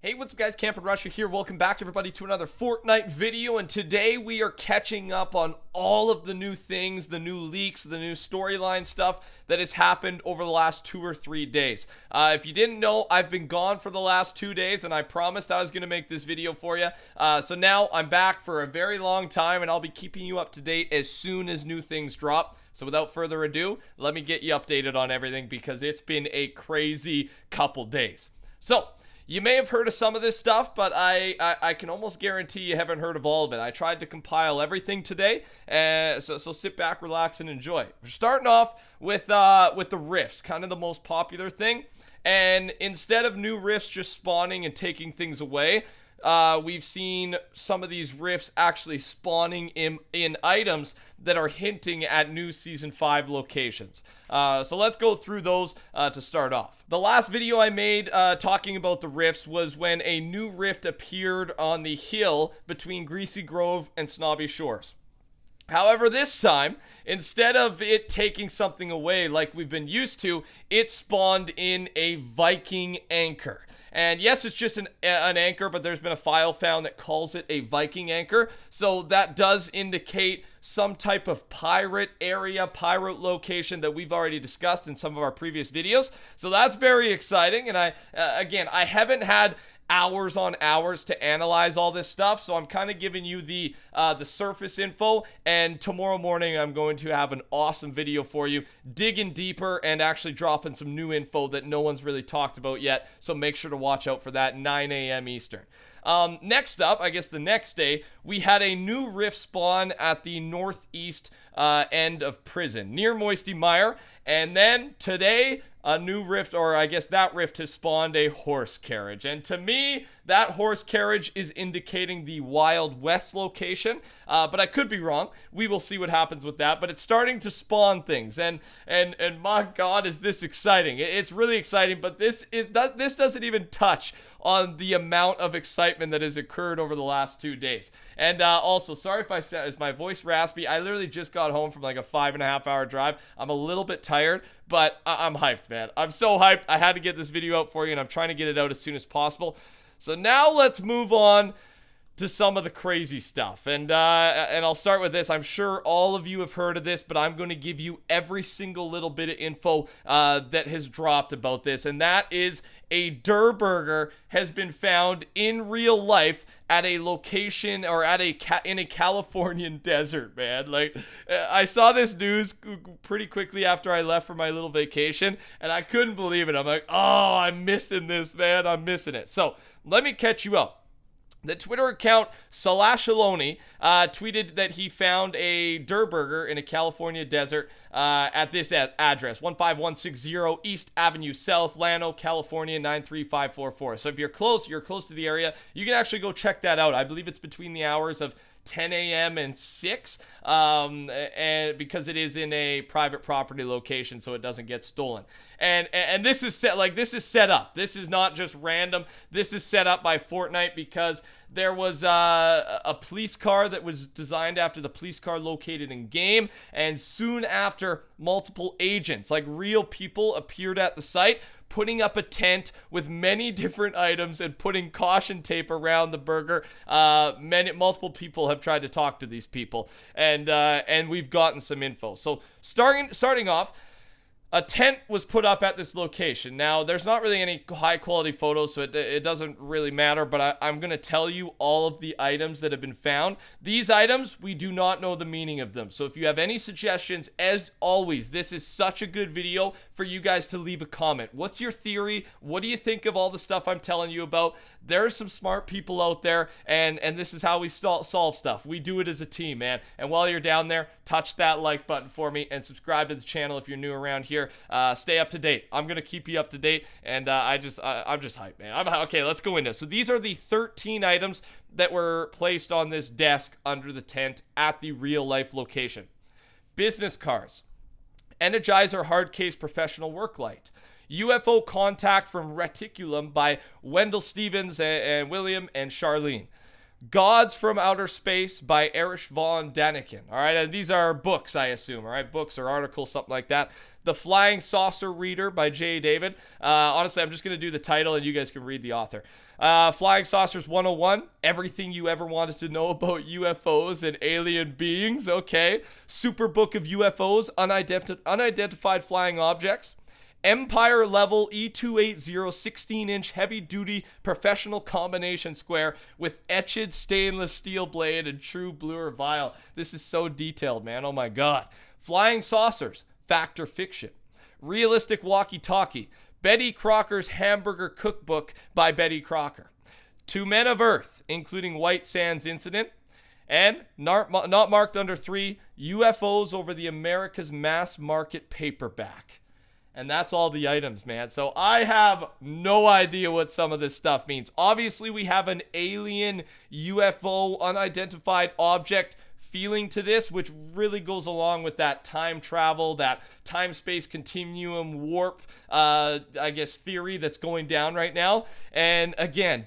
Hey, what's up guys, TheCampingRusher here. Welcome back everybody to another Fortnite video, and today we are catching up on all of the new things, the new leaks, the new storyline stuff that has happened over the last 2 or 3 days. If you didn't know, I've been gone for the last 2 days, and I promised I was going to make this video for you. So now I'm back for a very long time, and I'll be keeping you up to date as soon as new things drop. So without further ado, let me get you updated on everything because it's been a crazy couple days. So, you may have heard of some of this stuff, but I can almost guarantee you haven't heard of all of it. I tried to compile everything today, so sit back, relax, and enjoy. We're starting off with the rifts, kind of the most popular thing. And instead of new rifts just spawning and taking things away, we've seen some of these rifts actually spawning in items that are hinting at new Season 5 locations. So let's go through those to start off. The last video I made talking about the rifts was when a new rift appeared on the hill between Greasy Grove and Snobby Shores. However, this time, instead of it taking something away like we've been used to, it spawned in a Viking anchor. And yes, it's just an anchor, but there's been a file found that calls it a Viking anchor. So that does indicate some type of pirate area, pirate location that we've already discussed in some of our previous videos. So that's very exciting. And I haven't had hours on hours to analyze all this stuff, so I'm kind of giving you the surface info, and tomorrow morning I'm going to have an awesome video for you, digging deeper and actually dropping some new info that no one's really talked about yet, so make sure to watch out for that, 9 a.m. Eastern. Next up, I guess the next day, we had a new rift spawn at the northeast end of prison, near Moisty Mire, and then today, a new rift, or I guess that rift has spawned a horse carriage. And to me, that horse carriage is indicating the Wild West location, but I could be wrong. We will see what happens with that, but it's starting to spawn things, and my God, is this exciting. It's really exciting, but this doesn't even touch on the amount of excitement that has occurred over the last 2 days. And also, sorry if is my voice raspy. I literally just got home from like a 5.5 hour drive. I'm a little bit tired, but I'm hyped, man. I'm so hyped. I had to get this video out for you, and I'm trying to get it out as soon as possible. So now let's move on to some of the crazy stuff. And I'll start with this. I'm sure all of you have heard of this, but I'm going to give you every single little bit of info that has dropped about this. And that is a Durr Burger has been found in real life at a location, or in a Californian desert, man. Like, I saw this news pretty quickly after I left for my little vacation, and I couldn't believe it. I'm like, oh, I'm missing this, man. I'm missing it. So let me catch you up. The Twitter account Salashaloni tweeted that he found a Durr Burger in a California desert at this address, 15160 East Avenue South, Llano, California, 93544. So if you're close to the area, you can actually go check that out. I believe it's between the hours of 10 a.m. and 6, and because it is in a private property location, so it doesn't get stolen. And this is set up. This is not just random. This is set up by Fortnite because there was a police car that was designed after the police car located in game, and soon after, multiple agents, like real people, appeared at the site, putting up a tent with many different items and putting caution tape around the burger. Multiple people have tried to talk to these people, and we've gotten some info. So starting off, a tent was put up at this location. Now, there's not really any high quality photos, so it doesn't really matter, but I'm going to tell you all of the items that have been found. These items, we do not know the meaning of them. So if you have any suggestions, as always, this is such a good video for you guys to leave a comment. What's your theory? What do you think of all the stuff I'm telling you about? There's some smart people out there, and this is how we solve stuff. We do it as a team, man. And while you're down there, touch that like button for me and subscribe to the channel if you're new around here. Stay up to date. I'm gonna keep you up to date, and I'm just hyped, man. Okay, let's go into. So these are the 13 items that were placed on this desk under the tent at the real life location. Business cards, Energizer hard case professional work light, UFO contact from Reticulum by Wendell Stevens and William and Charlene. Gods from Outer Space by Erich von Däniken. All right, and these are books, I assume. All right, books or articles, something like that. The Flying Saucer Reader by J. David. Honestly, I'm just going to do the title and you guys can read the author. Flying Saucers 101. Everything you ever wanted to know about UFOs and alien beings. Okay. Super Book of UFOs, Unidentified Flying Objects. Empire level E280 16-inch heavy-duty professional combination square with etched stainless steel blade and true blue vial. This is so detailed, man. Oh my god. Flying Saucers, Fact or Fiction. Realistic Walkie-Talkie. Betty Crocker's Hamburger Cookbook by Betty Crocker. To Men of Earth, including White Sands Incident. And not marked under 3, UFOs over the America's Mass Market paperback. And that's all the items, man. So I have no idea what some of this stuff means. Obviously, we have an alien UFO unidentified object feeling to this, which really goes along with that time travel, that time-space continuum warp, I guess, theory that's going down right now. And again,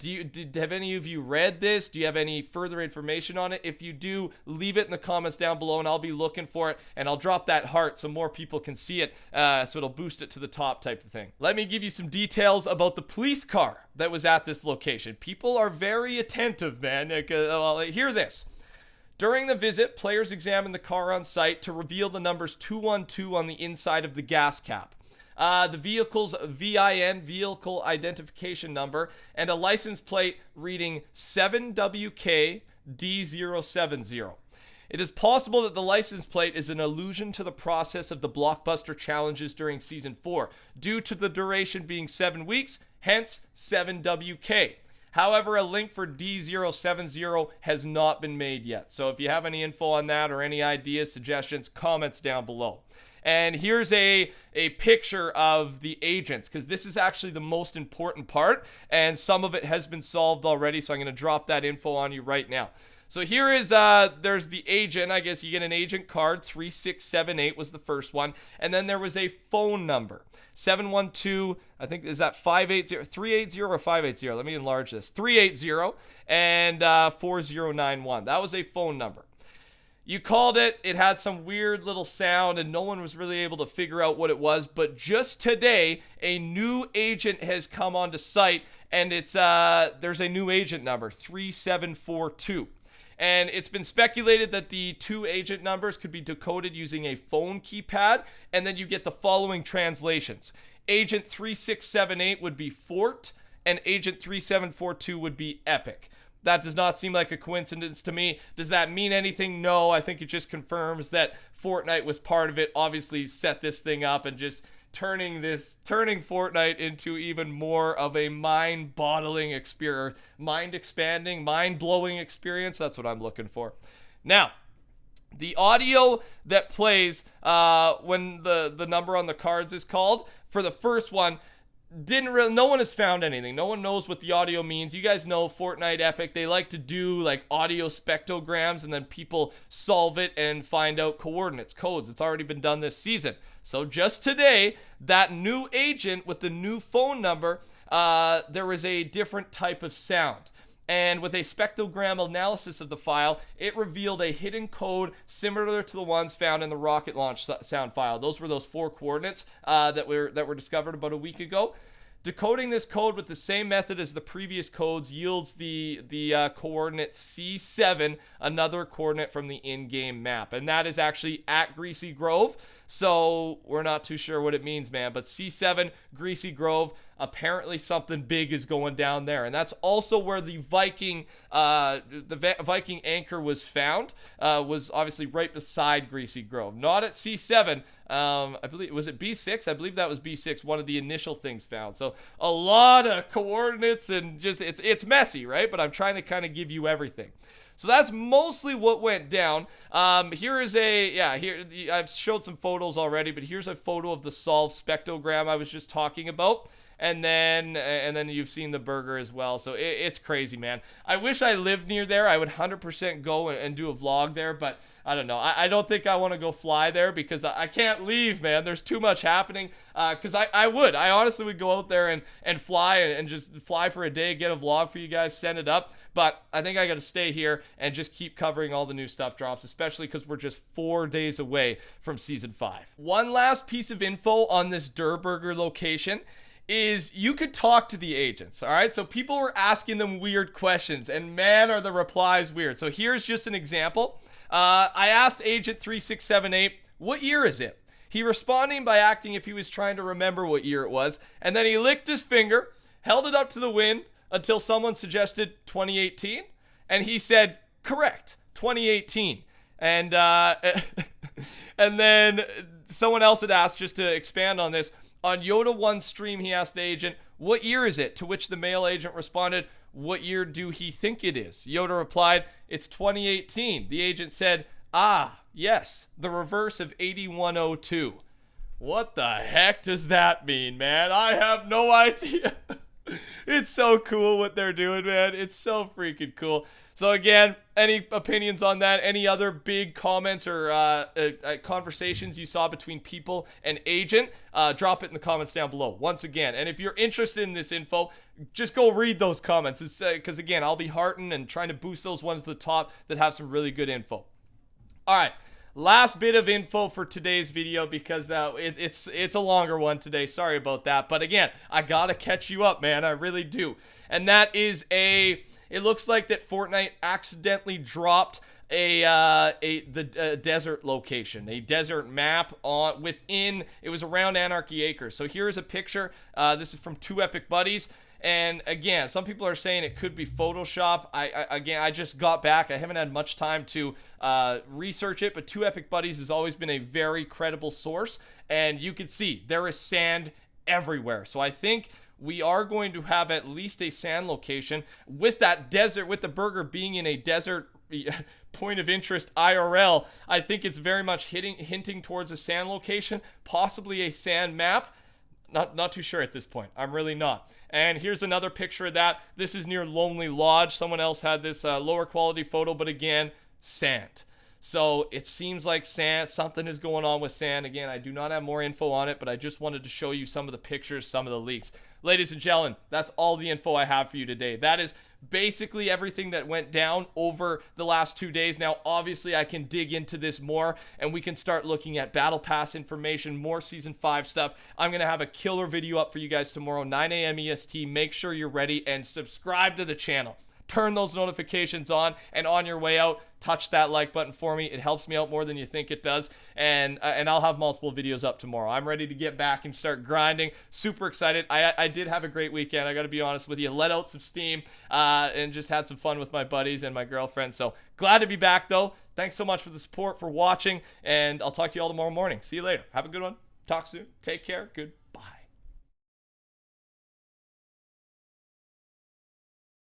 have any of you read this? Do you have any further information on it? If you do, leave it in the comments down below, and I'll be looking for it, and I'll drop that heart so more people can see it, so it'll boost it to the top type of thing. Let me give you some details about the police car that was at this location. People are very attentive, man. Hear this. During the visit, players examined the car on site to reveal the numbers 212 on the inside of the gas cap. The vehicle's VIN, vehicle identification number, and a license plate reading 7WK-D070. It is possible that the license plate is an allusion to the process of the blockbuster challenges during Season 4, due to the duration being 7 weeks, hence 7WK. However, a link for D070 has not been made yet. So if you have any info on that or any ideas, suggestions, comments down below. And here's a picture of the agents, because this is actually the most important part, and some of it has been solved already, so I'm going to drop that info on you right now. So here is, there's the agent. I guess you get an agent card. 3678 was the first one. And then there was a phone number. 712, I think, is that 580, 380 or 580? Let me enlarge this. 380 and 4091. That was a phone number. You called it. It had some weird little sound, and no one was really able to figure out what it was. But just today, a new agent has come onto site, and it's there's a new agent number, 3742. And it's been speculated that the two agent numbers could be decoded using a phone keypad, and then you get the following translations. Agent 3678 would be Fort, and Agent 3742 would be Epic. That does not seem like a coincidence to me. Does that mean anything? No, I think it just confirms that Fortnite was part of it, obviously set this thing up, and just turning Fortnite into even more of a mind-boggling experience, mind-expanding, mind-blowing experience. That's what I'm looking for. Now, the audio that plays when the number on the cards is called, for the first one, no one has found anything. No one knows what the audio means. You guys know Fortnite Epic, they like to do like audio spectrograms, and then people solve it and find out coordinates, codes. It's already been done this season. So just today, that new agent with the new phone number, there was a different type of sound. And with a spectrogram analysis of the file, it revealed a hidden code similar to the ones found in the rocket launch sound file. Those were those 4 coordinates that were discovered about a week ago. Decoding this code with the same method as the previous codes yields the coordinate C7, another coordinate from the in-game map. And that is actually at Greasy Grove. So we're not too sure what it means, man. But C7, Greasy Grove, apparently something big is going down there. And that's also where the Viking anchor was found, was obviously right beside Greasy Grove. Not at C7. I believe, was it B6? I believe that was B6, one of the initial things found. So a lot of coordinates, and just it's messy, right? But I'm trying to kind of give you everything. So that's mostly what went down. Here is I've showed some photos already, but here's a photo of the solved spectrogram I was just talking about. and then you've seen the burger as well. So it's crazy, man. I wish I lived near there. I would 100% go and do a vlog there, but I don't know. I don't think I want to go fly there because I can't leave, man. There's too much happening. Because I honestly would go out there and fly and just fly for a day, get a vlog for you guys, send it up. But I think I got to stay here and just keep covering all the new stuff drops, especially because we're just 4 days away from season 5. One last piece of info on this Durr Burger location is you could talk to the agents, all right? So people were asking them weird questions, and man, are the replies weird. So here's just an example. I asked Agent 3678, what year is it? He responding by acting if he was trying to remember what year it was, and then he licked his finger, held it up to the wind until someone suggested 2018, and he said, correct, 2018. And and then someone else had asked, just to expand on this, on Yoda 1's stream, he asked the agent, what year is it? To which the male agent responded, what year do he think it is? Yoda replied, it's 2018. The agent said, ah, yes, the reverse of 8102. What the heck does that mean, man? I have no idea. It's so cool what they're doing, man. It's so freaking cool. So again, any opinions on that? Any other big comments or conversations you saw between people and agent? Drop it in the comments down below. Once again, and if you're interested in this info, just go read those comments. It's because again, I'll be hearting and trying to boost those ones to the top that have some really good info. All right. Last bit of info for today's video because it's a longer one today. Sorry about that. But again, I gotta catch you up, man. I really do. And that is it looks like that Fortnite accidentally dropped the desert location, a desert map within. It was around Anarchy Acres. So here's a picture. This is from Two Epic Buddies. And again, some people are saying it could be Photoshop. I just got back. I haven't had much time to research it, but Two Epic Buddies has always been a very credible source. And you can see there is sand everywhere. So I think we are going to have at least a sand location with that desert, with the burger being in a desert point of interest IRL. I think it's very much hinting towards a sand location, possibly a sand map. Not too sure at this point. I'm really not. And here's another picture of that. This is near Lonely Lodge. Someone else had this lower quality photo, but again, sand. So it seems like sand, something is going on with sand. Again, I do not have more info on it, but I just wanted to show you some of the pictures, some of the leaks. Ladies and gentlemen, that's all the info I have for you today. That is basically everything that went down over the last 2 days. Now, obviously, I can dig into this more, and we can start looking at Battle Pass information, more Season 5 stuff. I'm going to have a killer video up for you guys tomorrow, 9 a.m. EST. Make sure you're ready and subscribe to the channel. Turn those notifications on, and on your way out, touch that like button for me. It helps me out more than you think it does, and I'll have multiple videos up tomorrow. I'm ready to get back and start grinding. Super excited. I did have a great weekend. I got to be honest with you. Let out some steam and just had some fun with my buddies and my girlfriend. So glad to be back, though. Thanks so much for the support, for watching, and I'll talk to you all tomorrow morning. See you later. Have a good one. Talk soon. Take care. Good.